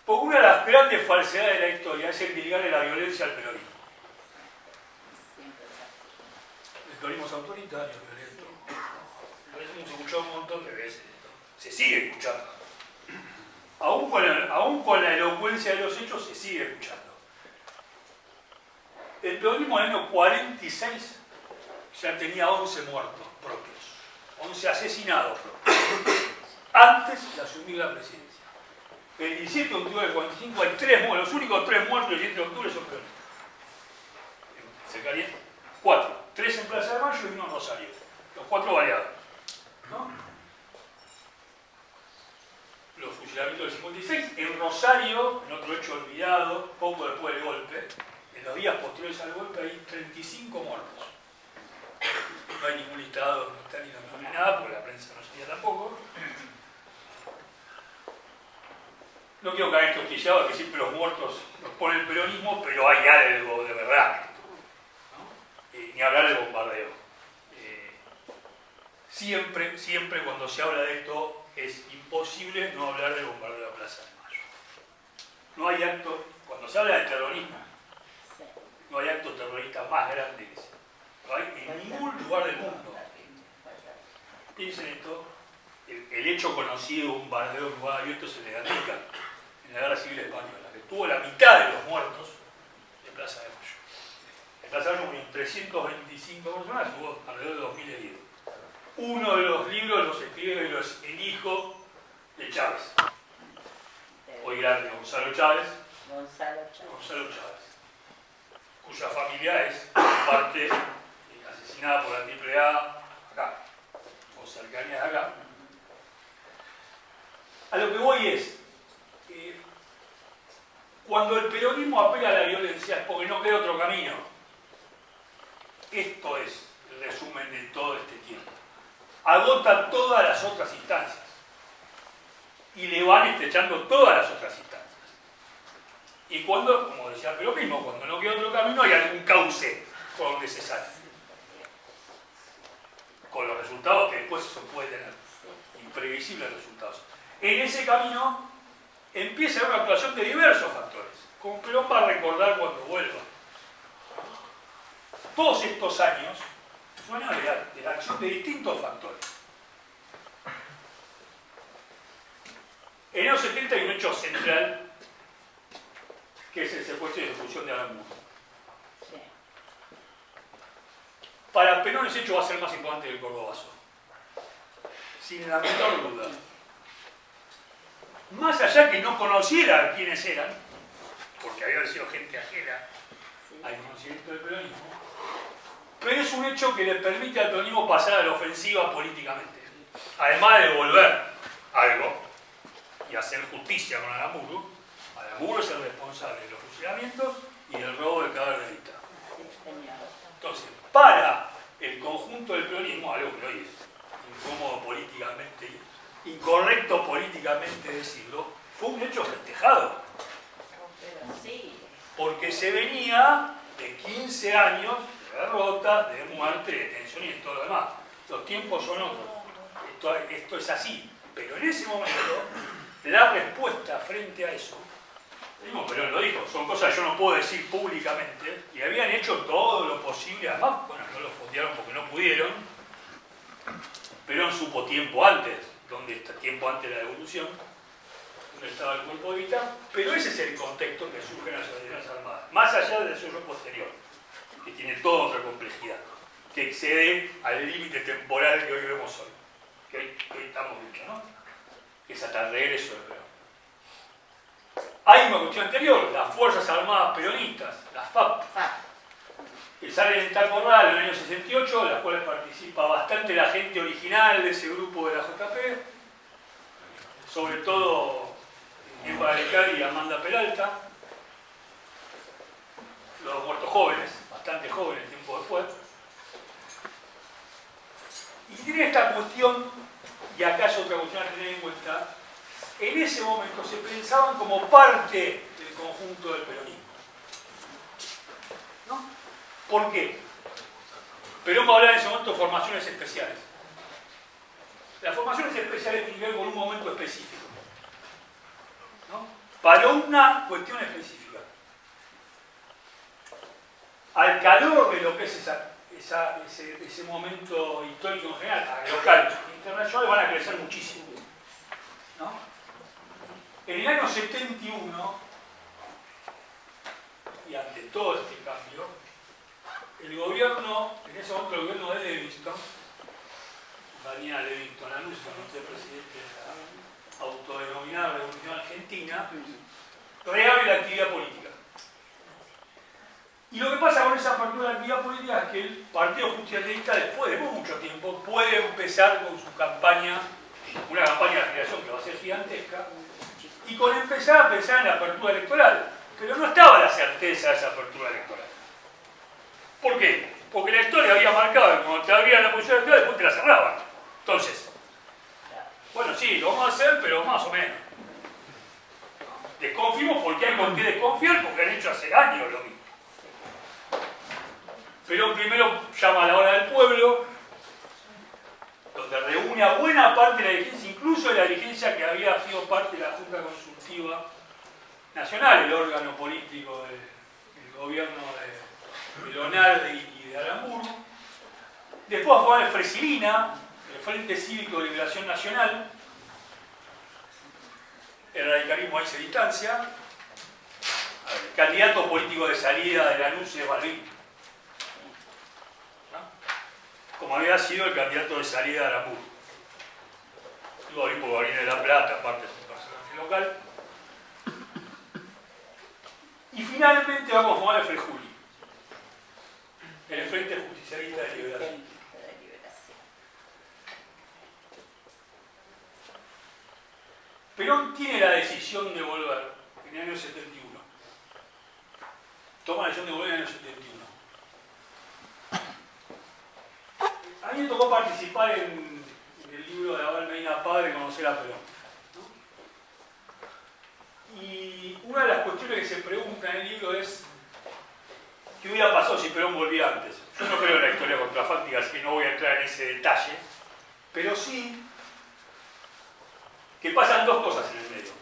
Porque una de las grandes falsedades de la historia es el ligarle la violencia al peronismo. El peronismo es autoritario, violento. Lo hemos escuchado un montón de veces. Se sigue escuchando. Aún con la elocuencia de los hechos se sigue escuchando. El peronismo en el año 46 ya tenía 11 muertos propios, 11 asesinados propios, antes de asumir la presidencia. El 17 de octubre del 45 hay 3 muertos, los únicos 3 muertos del 17 de octubre son peronistas. Cercanía, 4, 3 en Plaza de Mayo y 1 en Rosario, los 4 baleados, ¿no? Los fusilamientos del 56, en Rosario, en otro hecho olvidado, poco después del golpe, en los días posteriores al golpe hay 35 muertos. No hay ningún listado, no está ni nada, porque la prensa no sabía tampoco. No quiero caer en cosquillado que siempre los muertos los pone el peronismo, pero hay algo de verdad en esto, ¿no? Ni hablar del bombardeo. Siempre cuando se habla de esto es imposible no hablar del bombardeo de la Plaza de Mayo. No hay acto, cuando se habla de terrorismo, no hay acto terrorista más grande que ese. No hay en ningún lugar del mundo. Piensen esto, el hecho conocido de un bombardeo en lugar abierto se le aplica en la Guerra Civil Española, que tuvo la mitad de los muertos de Plaza de Mayo. En Plaza de Mayo murieron 325 personas, tuvo alrededor de 2.000 heridos. Uno de los libros los escribe el hijo de Chávez, hoy grande, Gonzalo Chávez, cuya familia es parte asesinada por la AAA acá, o cercanías de acá. A lo que voy es, cuando el peronismo apela a la violencia es porque no queda otro camino. Esto es el resumen de todo este tiempo. Agota todas las otras instancias y le van estrechando todas las otras instancias. Y cuando, como decía el peronismo, cuando no queda otro camino hay algún cauce por donde se sale. Con los resultados que después se puede tener. Imprevisibles resultados. En ese camino empieza a haber una actuación de diversos factores, como Perón va a recordar cuando vuelva. Todos estos años son años de la acción de distintos factores. En el año 70 hay un hecho central, que es el secuestro y ejecución de Aramburgo. Para Perón ese hecho va a ser más importante que el Cordobazo, sin la menor duda. Más allá que no conociera quiénes eran, porque había sido gente ajena al conocimiento del peronismo, pero es un hecho que le permite al peronismo pasar a la ofensiva políticamente, además de devolver algo y hacer justicia con Aramburgo. Aramburgo es el responsable de los fusilamientos y del robo del cadáver de Evita. Entonces, para el conjunto del peronismo, algo que hoy es incómodo políticamente, incorrecto políticamente decirlo, fue un hecho festejado. Porque se venía de 15 años de derrota, de muerte, de tensión y de todo lo demás. Los tiempos son otros. Esto es así. Pero en ese momento, la respuesta frente a eso, mismo Perón lo dijo, son cosas que yo no puedo decir públicamente, y habían hecho todo lo posible, además, bueno, no lo fondearon porque no pudieron. Perón supo tiempo antes, donde está tiempo antes de la devolución, donde estaba el cuerpo de Vita, pero ese es el contexto que surgen las organizaciones armadas, más allá del desarrollo posterior, que tiene toda otra complejidad, que excede al límite temporal que hoy vemos hoy, que hoy estamos viendo, ¿no? Que es hasta el regreso del Perón. Hay una cuestión anterior, las Fuerzas Armadas Peronistas, las FAP, que salen en Tacorral en el año 68, en las cuales participa bastante la gente original de ese grupo de la JP, sobre todo Eva Alecari y Amanda Peralta, los muertos jóvenes, bastante jóvenes tiempo después. Y tiene esta cuestión, y acá es otra cuestión a tener en cuenta, en ese momento se pensaban como parte del conjunto del peronismo. ¿No? ¿Por qué? Perón va a hablar en ese momento de formaciones especiales. Las formaciones especiales tienen que ver con un momento específico, ¿no? Para una cuestión específica. Al calor de lo que es ese momento histórico en general, local e internacional, van a crecer muchísimo, ¿no? En el año 71, y ante todo este cambio, el gobierno, en ese momento el gobierno de Levingston, Daniel Levingston anuncia, el presidente de la autodenominada Revolución Argentina, reabre la actividad política. Y lo que pasa con esa apertura de la actividad política es que el Partido Justicialista, después de mucho tiempo, puede empezar con su campaña, una campaña de afiliación que va a ser gigantesca, y con empezar a pensar en la apertura electoral. Pero no estaba la certeza de esa apertura electoral. ¿Por qué? Porque la historia había marcado que cuando te abrían la posición electoral, después te la cerraban. Entonces, bueno, sí, lo vamos a hacer, pero más o menos. Desconfiamos porque hay con qué desconfiar, porque han hecho hace años lo mismo. Perón primero llama a la hora del pueblo, donde reúne a buena parte de la dirigencia, incluso de la dirigencia que había sido parte de la Junta Consultiva Nacional, el órgano político del gobierno de Lonardi y de Aramburu. Después va a formar el Fresilina, el Frente Cívico de Liberación Nacional. El radicalismo ahí se distancia. El candidato político de salida de Lanús es Balbín, como había sido el candidato de salida de Aramburu. Balbín porque viene de La Plata, aparte de su personaje local. Y finalmente vamos a formar el Frejuli, el Frente Justicialista de Liberación. Perón tiene la decisión de volver en el año 71. Toma la decisión de volver en el año 71. A mí me tocó participar en el libro de Abel Medina Padre, Conocer a Perón, ¿no? Y una de las cuestiones que se pregunta en el libro es ¿qué hubiera pasado si Perón volvía antes? Yo no creo en la historia contrafáctica, así que no voy a entrar en ese detalle, pero sí que pasan dos cosas en el medio.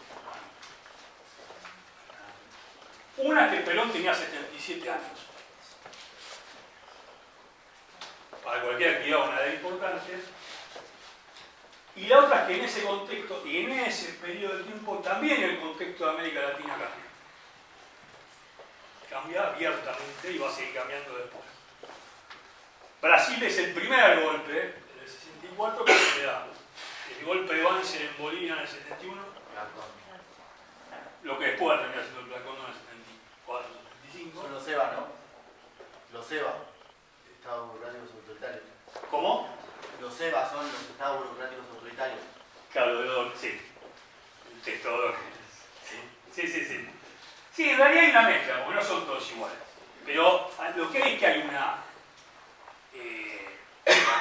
Una es que Perón tenía 77 años. Para cualquier actividad una edad importante. Y la otra es que en ese contexto y en ese periodo de tiempo también el contexto de América Latina cambia. Cambia abiertamente y va a seguir cambiando después. Brasil es el primer golpe del 64 que se da. El golpe de Banzer en Bolivia en el 71, lo que después va a terminar siendo el Plan Cóndor en el 74, 75. Son los EVA, ¿no? Los EVA, Estados Burocráticos Autoritarios. ¿Cómo? Los EVA son los Estados Burocráticos Autoritarios. Claro, sí. El texto. Sí. Sí, en realidad hay una mezcla, porque no son todos iguales. Pero lo que hay es que hay una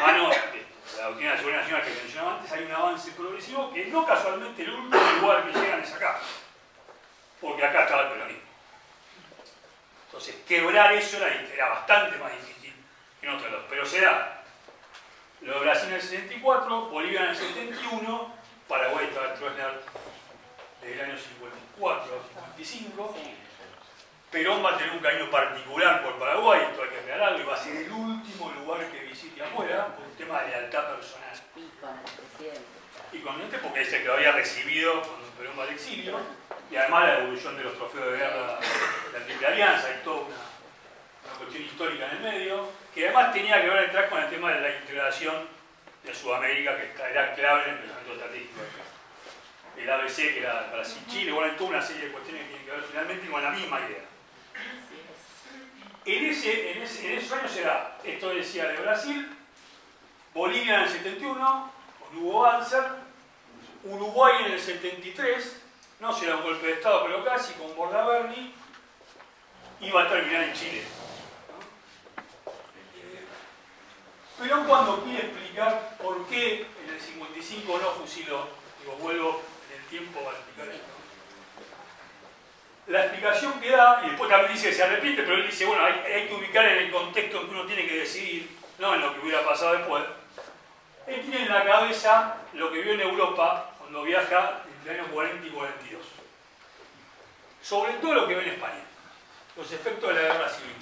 mano de la doctrina de seguridad nacional que mencionaba antes, hay un avance progresivo que no casualmente el último lugar que llegan es acá. Porque acá estaba el peronismo. Entonces, quebrar eso era bastante más difícil que en otros lados. Pero se da. Lo de Brasil en el 64, Bolivia en el 71, Paraguay estaba en Stroessner desde el año 54 a 55. Perón va a tener un cariño particular por Paraguay, esto hay que aclararlo, y va a ser el último lugar que visite afuera, por un tema de lealtad personal. Y con el presidente. Y con este porque es el que lo había recibido cuando Perón rumbo al exilio, y además la evolución de los trofeos de guerra de la Triple Alianza y toda una cuestión histórica en el medio, que además tenía que ver entrar con el tema de la integración de Sudamérica, que era clave en el pensamiento estratégico del ABC, que era Brasil-Chile, bueno, hay toda una serie de cuestiones que tienen que ver finalmente con la misma idea. En esos años era, esto decía de Brasil, Bolivia en el 71, con Hugo Banzer, Uruguay en el 73, no será un golpe de Estado, pero casi, con Bordaberry, iba a terminar en Chile. Pero cuando quiere explicar por qué en el 55 no fusiló, digo, vuelvo en el tiempo para explicar esto. La explicación que da, y después también dice que se arrepiente, pero él dice, bueno, hay que ubicar en el contexto en que uno tiene que decidir, no en lo que hubiera pasado después. Él tiene en la cabeza lo que vio en Europa cuando viaja entre el año 40 y 42. Sobre todo lo que ve en España, los efectos de la guerra civil.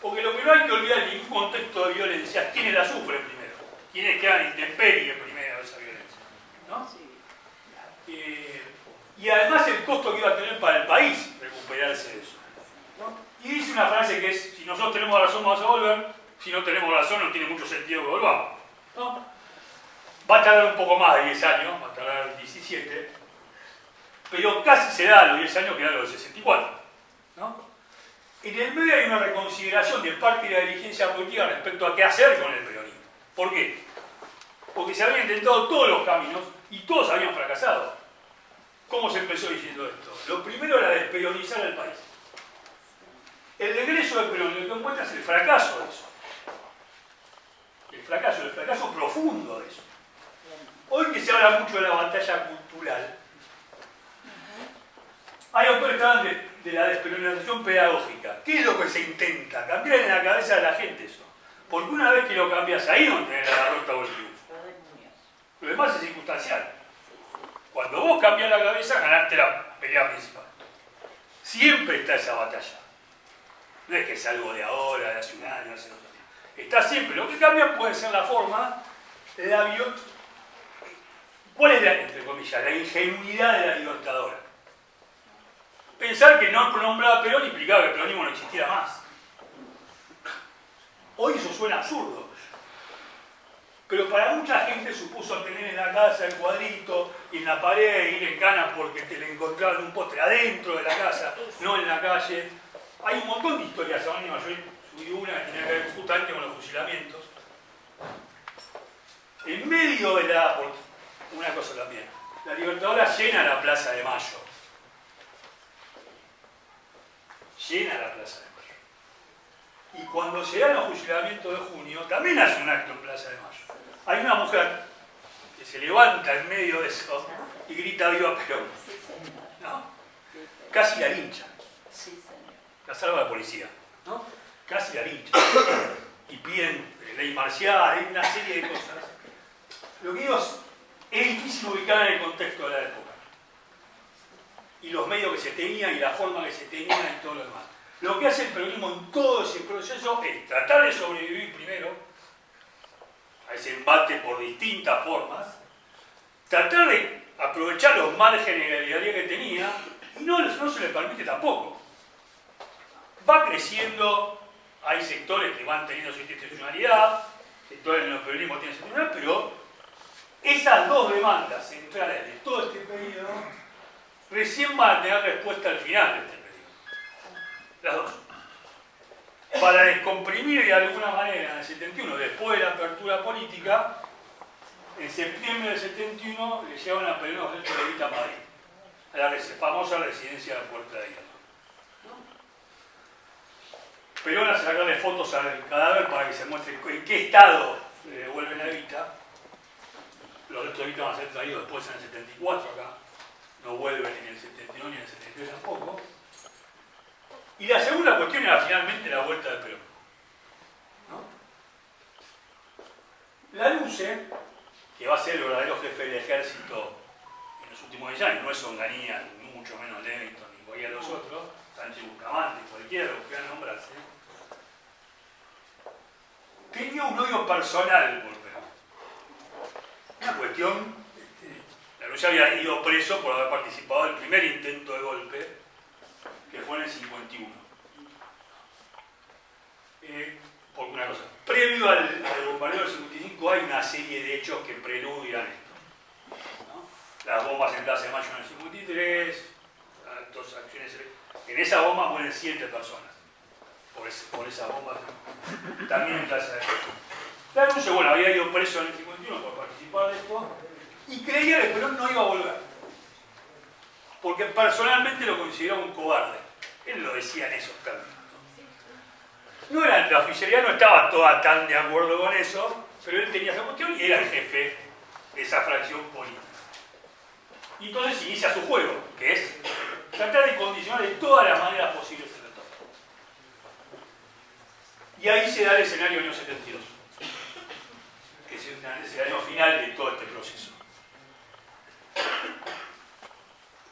Porque lo que no hay que olvidar en ningún contexto de violencia es quiénes la sufren primero, quiénes quedan intemperie primero de esa violencia, ¿no? Y además el costo que iba a tener para el país recuperarse de eso, ¿no? Y dice una frase que es, si nosotros tenemos razón vamos a volver, si no tenemos razón no tiene mucho sentido que volvamos, ¿no? Va a tardar un poco más de 10 años, va a tardar 17, pero casi se da a los 10 años que da a los 64, ¿no? En el medio hay una reconsideración de parte de la dirigencia política respecto a qué hacer con el peronismo. ¿Por qué? Porque se habían intentado todos los caminos y todos habían fracasado. ¿Cómo se empezó diciendo esto? Lo primero era desperonizar el país. El regreso del Perón, lo que encuentra es el fracaso de eso. El fracaso profundo de eso. Hoy que se habla mucho de la batalla cultural, hay autores que hablan de la desperonalización pedagógica. ¿Qué es lo que se intenta? Cambiar en la cabeza de la gente eso. Porque una vez que lo cambias, ahí no tenés la derrota o el triunfo. Lo demás es circunstancial. Cuando vos cambias la cabeza, ganaste la pelea principal. Siempre está esa batalla. No es que es algo de ahora, de hace un año, hace 2 años. Está siempre. Lo que cambia puede ser la forma, ¿cuál es entre comillas, la ingenuidad de la libertadora? Pensar que no nombraba a Perón implicaba que el peronismo no existiera más. Hoy eso suena absurdo. Pero para mucha gente supuso tener en la casa el cuadrito y en la pared, ir en cana porque te le encontraban un postre adentro de la casa, no en la calle. Hay un montón de historias anónimas. Yo subí una que tenía que ver justamente con los fusilamientos. En medio de una cosa también, la Libertadora llena la Plaza de Mayo. Llena la Plaza de Mayo. Y cuando se dan los fusilamientos de junio, también hace un acto en Plaza de Mayo. Hay una mujer que se levanta en medio de eso y grita "Viva Perón", ¿no? Casi la lincha. La salva la policía, ¿no? Casi la lincha. Y piden ley marcial, hay una serie de cosas. Lo que digo es difícil ubicar en el contexto de la época. Y los medios que se tenían y la forma que se tenían y todo lo demás. Lo que hace el peronismo en todo ese proceso es tratar de sobrevivir primero a ese embate por distintas formas, tratar de aprovechar los márgenes de realidad que tenía y no se le permite tampoco. Va creciendo, hay sectores que van teniendo su institucionalidad, sectores en los que el peronismo tiene institucionalidad, pero esas dos demandas centrales de todo este periodo recién van a tener respuesta al final de este periodo. Las dos. Para descomprimir de alguna manera en el 71, después de la apertura política, en septiembre del 71 le llevan a Perón los restos de Evita a Madrid, a la famosa residencia de la Puerta de Hierro. Perón hace sacarle fotos al cadáver para que se muestre en qué estado le devuelven a Evita. Los restos de Evita van a ser traídos después en el 74 acá, no vuelven ni en el 71 ni en el 73 tampoco. Y la segunda cuestión era finalmente la vuelta de Perón, ¿no? La Luce, que va a ser el verdadero jefe del ejército en los últimos 10 años, no es Onganía, ni mucho menos Levington, ni cualquiera de los otros, Sánchez Bustamante, cualquiera que quieran nombrarse, tenía un odio personal por Perón. Una cuestión, la Perón ya había ido preso por haber participado del primer intento de golpe, que fue en el 51. Porque una cosa, previo al bombardeo del 55 hay una serie de hechos que preludian esto, ¿no? Las bombas en Plaza de Mayo en el 53, dos acciones. En esa bomba mueren 7 personas. Por esas bombas también en Plaza de Mayo. Lanusse, bueno, había ido preso en el 51 por participar de esto y creía que Perón no iba a volver. Porque personalmente lo consideraba un cobarde. Él lo decía en esos términos. La oficialidad no estaba toda tan de acuerdo con eso, pero él tenía esa cuestión y era el jefe de esa fracción política. Y entonces inicia su juego, que es tratar de condicionar de todas las maneras posibles el retorno. Y ahí se da el escenario año 72, que es el escenario final de todo este proceso.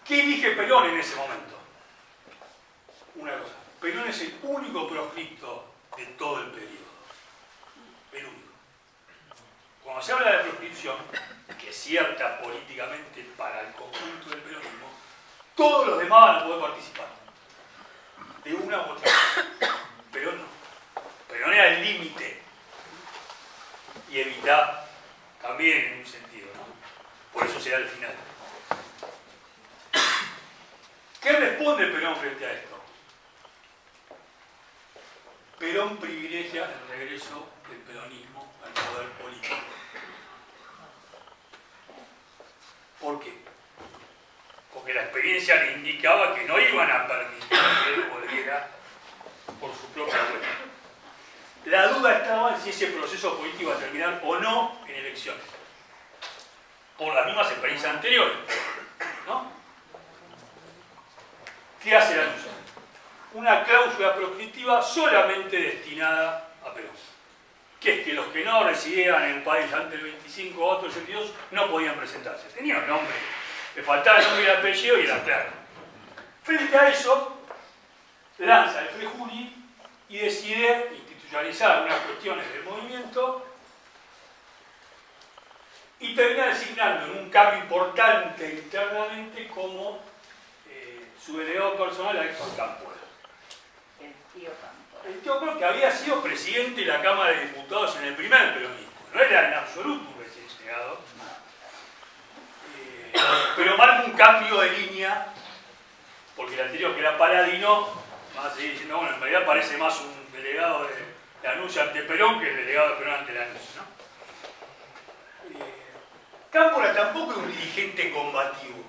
¿Qué elige Perón en ese momento? Una cosa, Perón es el único proscripto de todo el periodo. El único. Cuando se habla de proscripción, que es cierta políticamente para el conjunto del peronismo, todos los demás van a poder participar. De una u otra manera. Perón no. Perón era el límite. Y evita también en un sentido, ¿no? Por eso será el final. ¿Qué responde Perón frente a esto? Perón privilegia el regreso del peronismo al poder político. ¿Por qué? Porque la experiencia le indicaba que no iban a permitir que él volviera por su propia cuenta. La duda estaba en si ese proceso político iba a terminar o no en elecciones. Por las mismas experiencias anteriores, ¿no? ¿Qué hace la Lanusse? Una cláusula proscriptiva solamente destinada a Perón. Que es que los que no residieran en el país antes del 25 o otro 82 no podían presentarse. Tenían nombre, le faltaba el nombre y el apellido y era claro. Frente a eso, lanza el Free Juni y decide institucionalizar unas cuestiones del movimiento y termina designando en un cambio importante internamente como su delegado personal a Héctor Campoy. El tío Campoy, que había sido presidente de la Cámara de Diputados en el primer peronismo. No era en absoluto un recién llegado, pero marca un cambio de línea, porque el anterior, que era Paladino, va a seguir diciendo, bueno, en realidad parece más un delegado de Lanusse ante Perón que el delegado de Perón ante Lanusse, ¿no? Cámpora tampoco es un dirigente combativo.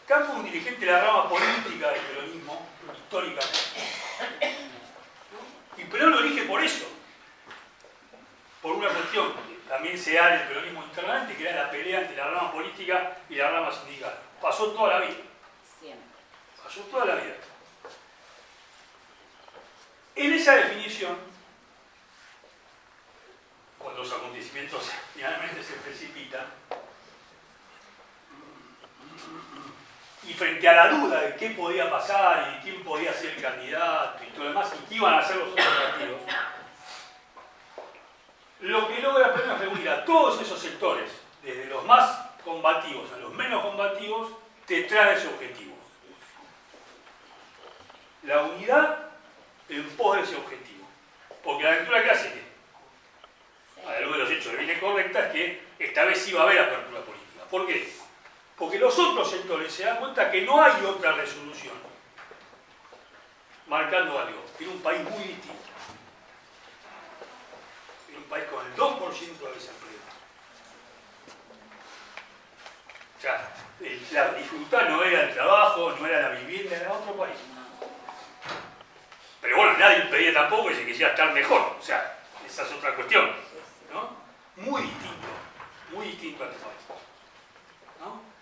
Campo es un dirigente de la rama política del peronismo, históricamente. Y Perón lo elige por eso. Por una cuestión que también se da en el peronismo internamente, que era la pelea entre la rama política y la rama sindical. Pasó toda la vida. Siempre. Pasó toda la vida. En esa definición, cuando los acontecimientos finalmente se precipitan, y frente a la duda de qué podía pasar y quién podía ser el candidato y todo lo demás, y qué iban a ser los otros partidos, lo que logra Perón es reunir a todos esos sectores, desde los más combativos a los menos combativos, detrás de ese objetivo. La unidad en pos de ese objetivo. Porque la lectura que hace que, a la luz de los hechos que viene correcta, es que esta vez sí va a haber apertura política. ¿Por qué? Porque los otros sectores se dan cuenta que no hay otra resolución marcando algo. Tiene un país muy distinto. Tiene un país con el 2% de desempleo. O sea, la dificultad no era el trabajo, no era la vivienda, era otro país. Pero bueno, nadie pedía tampoco que se quisiera estar mejor. O sea, esa es otra cuestión, ¿no? Muy distinto a este país, ¿no?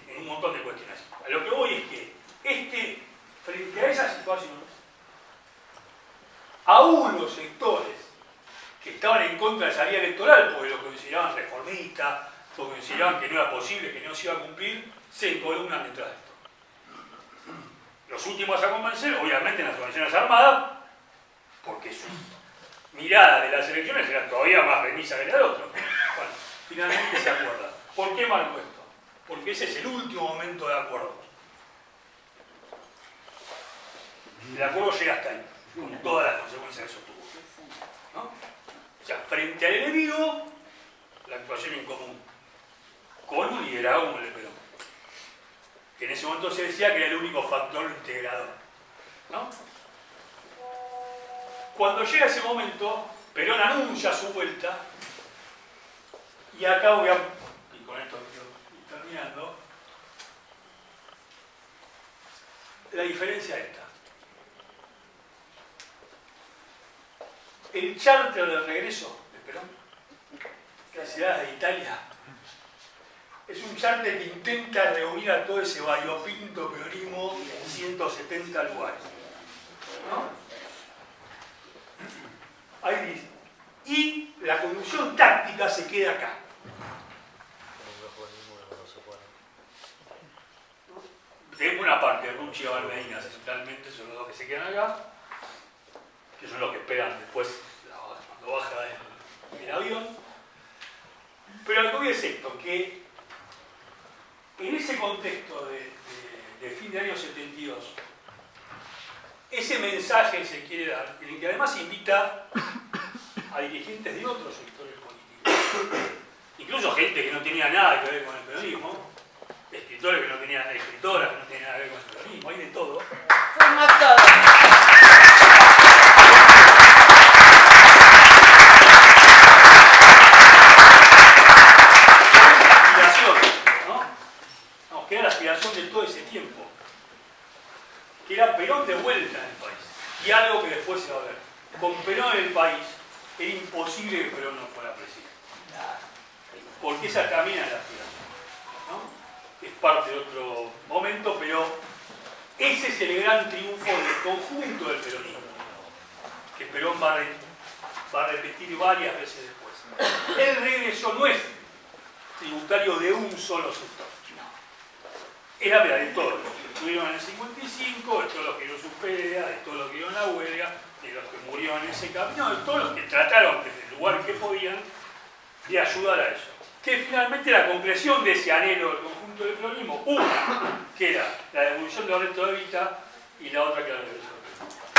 En un montón de cuestiones. A lo que voy es que frente a esa situación, aún los sectores que estaban en contra de esa vía electoral, porque lo consideraban reformista, porque consideraban que no era posible, que no se iba a cumplir, se encolumnan detrás de esto. Los últimos a convencer, obviamente, en las organizaciones armadas, porque su mirada de las elecciones era todavía más remisa que la de otros. Bueno, finalmente se acuerda. ¿Por qué marco esto? Porque ese es el último momento de acuerdo. El acuerdo llega hasta ahí, con todas las consecuencias que eso tuvo, ¿no? O sea, frente al enemigo, la actuación en común, con un liderazgo como el de Perón, que en ese momento se decía que era el único factor integrador, ¿no? Cuando llega ese momento, Perón anuncia su vuelta, y acá voy a, y con esto estoy terminando, la diferencia es esta. El charter del regreso de Perón, que se da de Italia, es un charter que intenta reunir a todo ese variopinto peronismo en 170 lugares, ¿no? Ahí dice. Y la conducción táctica se queda acá. De una parte, Rucci y Balmedina, centralmente, son los dos que se quedan acá, que son los que esperan después cuando baja el avión. Pero lo que voy es esto, que en ese contexto de fin de año 72, ese mensaje se quiere dar, en el que además invita a dirigentes de otros sectores políticos, incluso gente que no tenía nada que ver con el peronismo, escritores que no tenían, escritoras que no tenían nada que ver con el peronismo, hay de todo. Que era la aspiración de todo ese tiempo, que era Perón de vuelta en el país, y algo que después se va a ver. Con Perón en el país, era imposible que Perón no fuera presidente, porque esa también es la aspiración, ¿no? Es parte de otro momento, pero ese es el gran triunfo del conjunto del peronismo, que Perón va a repetir varias veces después. El regreso no es tributario de un solo sector. Era de todos los que estuvieron en el 55, de todos los que dieron su pelea, de todos los que dieron la huelga, de los que murieron en ese camino, de todos los que trataron desde el lugar que podían de ayudar a eso. Que finalmente la concreción de ese anhelo del conjunto del peronismo, una que era la devolución de los restos de Evita y la otra que era la devolución del peronismo.